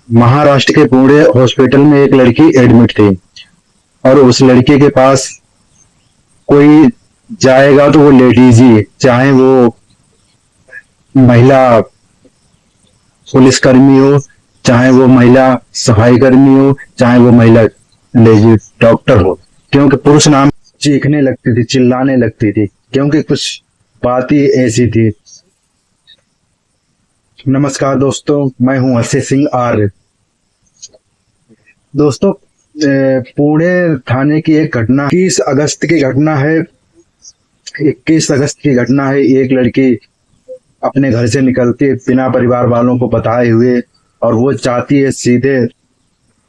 महाराष्ट्र के पुणे हॉस्पिटल में एक लड़की एडमिट थी और उस लड़की के पास कोई जाएगा तो वो लेडीज ही, चाहे वो महिला पुलिसकर्मी हो, चाहे वो महिला सफाई कर्मी हो, चाहे वो महिला लेडीज डॉक्टर हो, क्योंकि पुरुष नाम चीखने लगती थी, चिल्लाने लगती थी, क्योंकि कुछ बात ही ऐसी थी। नमस्कार दोस्तों, मैं हूं अक्षय सिंह आर्य। दोस्तों, पुणे थाने की एक घटना 21 अगस्त की घटना है। 21 अगस्त की घटना है। एक लड़की अपने घर से निकलती है बिना परिवार वालों को बताए हुए, और वो चाहती है सीधे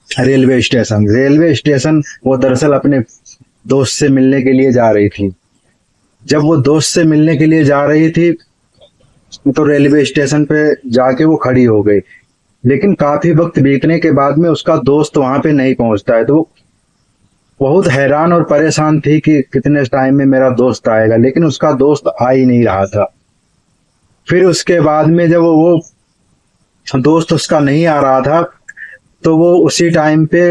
रेलवे स्टेशन। वो दरअसल अपने दोस्त से मिलने के लिए जा रही थी। जब वो दोस्त से मिलने के लिए जा रही थी तो रेलवे स्टेशन पे जाके वो खड़ी हो गई, लेकिन काफी वक्त बीतने के बाद में उसका दोस्त वहां पे नहीं पहुंचता है। तो वो बहुत हैरान और परेशान थी कि कितने टाइम में मेरा दोस्त आएगा, लेकिन उसका दोस्त आ ही नहीं रहा था। फिर उसके बाद में जब वो दोस्त उसका नहीं आ रहा था तो वो उसी टाइम पे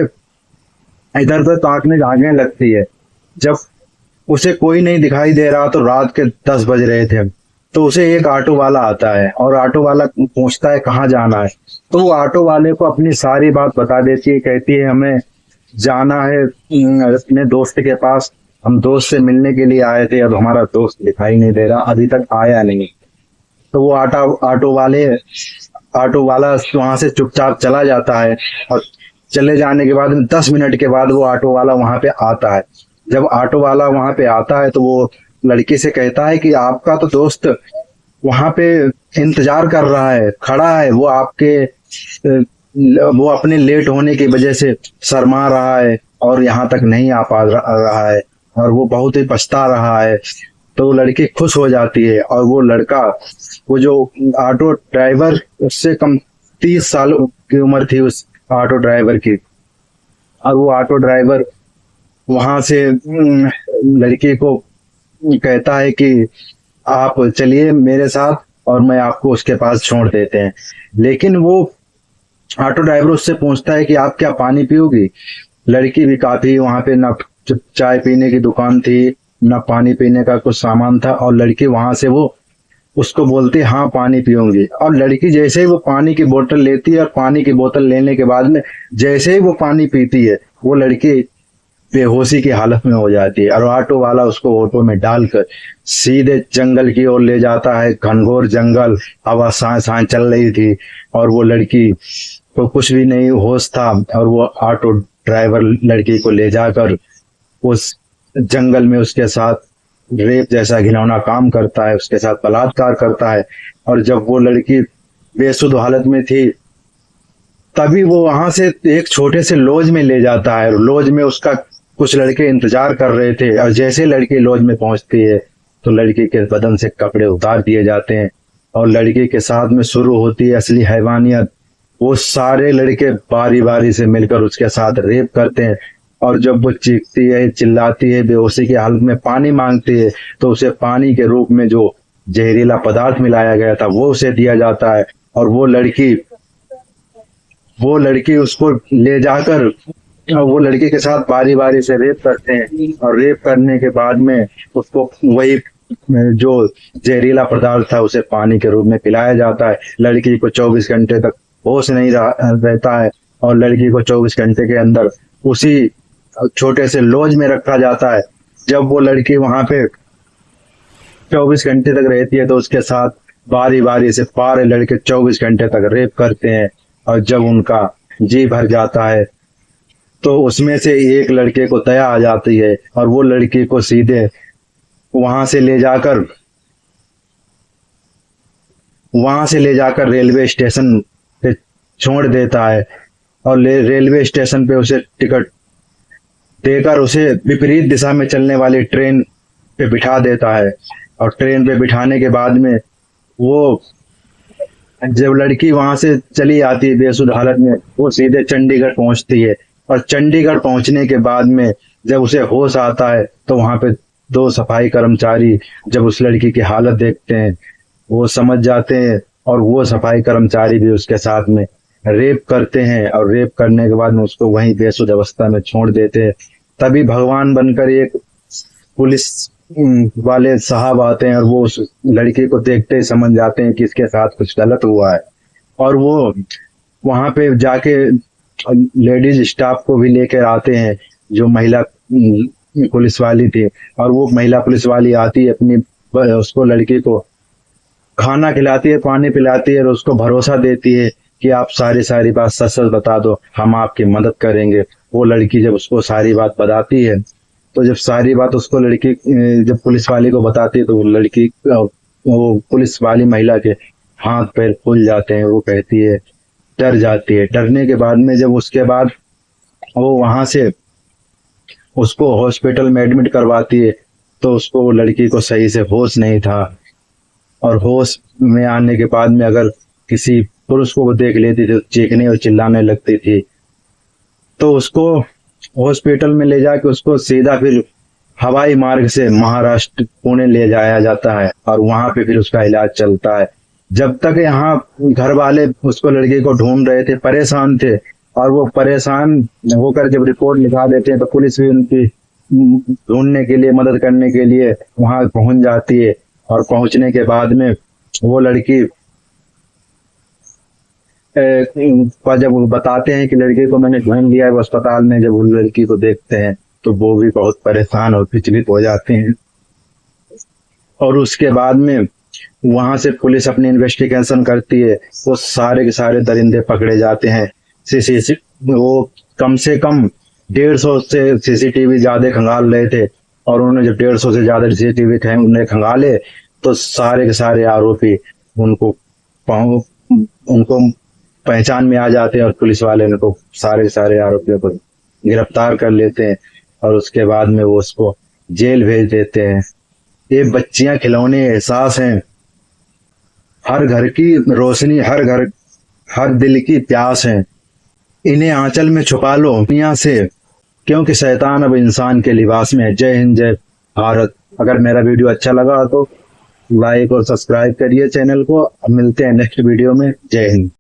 इधर उधर ताकने झांकने लगती है। जब उसे कोई नहीं दिखाई दे रहा तो रात के 10 बज रहे थे, तो उसे एक ऑटो वाला आता है और ऑटो वाला पूछता है कहाँ जाना है। तो वो ऑटो वाले को अपनी सारी बात बता देती है, कहती है हमें जाना है अपने दोस्त के पास, हम दोस्त से मिलने के लिए आए थे, अब हमारा दोस्त दिखाई नहीं दे रहा, अभी तक आया नहीं। तो वो ऑटो वाला वहां से चुपचाप चला जाता है, और चले जाने के बाद 10 मिनट के बाद वो ऑटो वाला वहां पे आता है। जब ऑटो वाला वहां पे आता है तो वो लड़की से कहता है कि आपका तो दोस्त वहां पे इंतजार कर रहा है, खड़ा है, वो अपने लेट होने की वजह से शर्मा रहा है और यहाँ तक नहीं आ पा रहा है, और वो बहुत ही पछता रहा है। तो वो लड़की खुश हो जाती है, और वो लड़का, वो जो ऑटो ड्राइवर, उससे कम 30 साल की उम्र थी उस ऑटो ड्राइवर की, और वो ऑटो ड्राइवर वहां से लड़की को कहता है कि आप चलिए मेरे साथ और मैं आपको उसके पास छोड़ देते हैं। लेकिन वो ऑटो ड्राइवर उससे पूछता है कि आप क्या पानी पियोगी। लड़की भी काफी, वहां पे ना चाय पीने की दुकान थी, ना पानी पीने का कुछ सामान था, और लड़की वहां से वो उसको बोलती है हाँ पानी पीऊंगी। और लड़की जैसे ही वो पानी की बोतल लेती है, और पानी की बोतल लेने के बाद में जैसे ही वो पानी पीती है, वो लड़की बेहोशी की हालत में हो जाती है, और ऑटो वाला उसको ऑटो में डालकर सीधे जंगल की ओर ले जाता है। घनघोर जंगल, हवा सांस सांस चल रही थी, और वो लड़की को कुछ भी नहीं होश था, और वो ऑटो ड्राइवर लड़की को ले जाकर उस जंगल में उसके साथ रेप जैसा घिनौना काम करता है, उसके साथ बलात्कार करता है। और जब वो लड़की बेसुध हालत में थी, तभी वो वहां से एक छोटे से लॉज में ले जाता है। लॉज में उसका कुछ लड़के इंतजार कर रहे थे, और जैसे लड़की लॉज में पहुंचती है तो लड़की के बदन से कपड़े उतार दिए जाते हैं, और लड़की के साथ में शुरू होती है असली हैवानियत। वो सारे लड़के बारी बारी से मिलकर उसके साथ रेप करते हैं, और जब वो चीखती है, चिल्लाती है, बेहोशी की हालत में पानी मांगती है, तो उसे पानी के रूप में जो जहरीला पदार्थ मिलाया गया था वो उसे दिया जाता है। और वो लड़की उसको ले जाकर वो लड़की के साथ बारी बारी से रेप करते हैं, और रेप करने के बाद में उसको वही जो जहरीला पदार्थ था उसे पानी के रूप में पिलाया जाता है। लड़की को 24 घंटे तक होश नहीं रहता है, और लड़की को 24 घंटे के अंदर उसी छोटे से लॉज में रखा जाता है। जब वो लड़की वहां पे 24 घंटे तक रहती है तो उसके साथ बारी बारी से सारे लड़के 24 घंटे तक रेप करते हैं, और जब उनका जी भर जाता है तो उसमें से एक लड़के को दया आ जाती है, और वो लड़की को सीधे वहां से ले जाकर रेलवे स्टेशन पे छोड़ देता है, और रेलवे स्टेशन पे उसे टिकट देकर उसे विपरीत दिशा में चलने वाली ट्रेन पे बिठा देता है। और ट्रेन पे बिठाने के बाद में वो, जब लड़की वहां से चली आती है बेसुध हालत में, वो सीधे चंडीगढ़ पहुंचती है, और चंडीगढ़ पहुंचने के बाद में जब उसे होश आता है तो वहां पे 2 सफाई कर्मचारी जब उस लड़की की हालत देखते हैं वो समझ जाते हैं, और वो सफाई कर्मचारी भी उसके साथ में रेप करते हैं और रेप करने के बाद में उसको वहीं बेसुध अवस्था में छोड़ देते हैं। तभी भगवान बनकर एक पुलिस वाले साहब आते हैं और वो उस लड़की को देखते ही समझ जाते हैं कि इसके साथ कुछ गलत हुआ है, और वो वहां पे जाके लेडीज स्टाफ को भी लेकर आते हैं, जो महिला पुलिस वाली थी। और वो महिला पुलिस वाली आती है, अपनी उसको लड़की को खाना खिलाती है, पानी पिलाती है और उसको भरोसा देती है कि आप सारी बात सच सच बता दो, हम आपकी मदद करेंगे। वो लड़की जब उसको सारी बात बताती है, तो जब सारी बात उसको लड़की जब पुलिस वाली को बताती है, तो वो लड़की वो पुलिस वाली महिला के हाथ पैर फूल जाते हैं। वो कहती है, डर जाती है। डरने के बाद में जब उसके बाद वो वहां से उसको हॉस्पिटल में एडमिट करवाती है, तो उसको वो लड़की को सही से होश नहीं था, और होश में आने के बाद में अगर किसी पुरुष को वो देख लेती थी तो चीखने और चिल्लाने लगती थी। तो उसको हॉस्पिटल में ले जाके उसको सीधा फिर हवाई मार्ग से महाराष्ट्र पुणे ले जाया जाता है, और वहां पे फिर उसका इलाज चलता है। जब तक यहाँ घर वाले उसको लड़की को ढूंढ रहे थे, परेशान थे, और वो परेशान होकर जब रिपोर्ट लिखा देते हैं, तो पुलिस भी उनकी ढूंढने के लिए, मदद करने के लिए वहां पहुंच जाती है। और पहुंचने के बाद में वो लड़की जब वो बताते हैं कि लड़की को मैंने ढूंढ लिया है वो अस्पताल में, जब वो लड़की को देखते हैं तो वो भी बहुत परेशान और विचलित हो जाते हैं। और उसके बाद में वहां से पुलिस अपनी इन्वेस्टिगेशन करती है, वो सारे के सारे दरिंदे पकड़े जाते हैं। वो कम से कम 150 से सीसीटीवी ज्यादा खंगाल रहे थे, और उन्होंने जब 150 से ज्यादा सीसीटीवी उन्हें खंगाले, तो सारे के सारे आरोपी उनको पहचान में आ जाते हैं, और पुलिस वाले उनको सारे के सारे आरोपियों को गिरफ्तार कर लेते हैं, और उसके बाद में वो उसको जेल भेज देते हैं। ये बच्चियां खिलौने एहसास हैं, हर घर की रोशनी, हर दिल की प्यास है। इन्हें आंचल में छुपा लो दुनिया से, क्योंकि शैतान अब इंसान के लिबास में है। जय हिंद, जय भारत। अगर मेरा वीडियो अच्छा लगा तो लाइक और सब्सक्राइब करिए चैनल को। अब मिलते हैं नेक्स्ट वीडियो में। जय हिंद।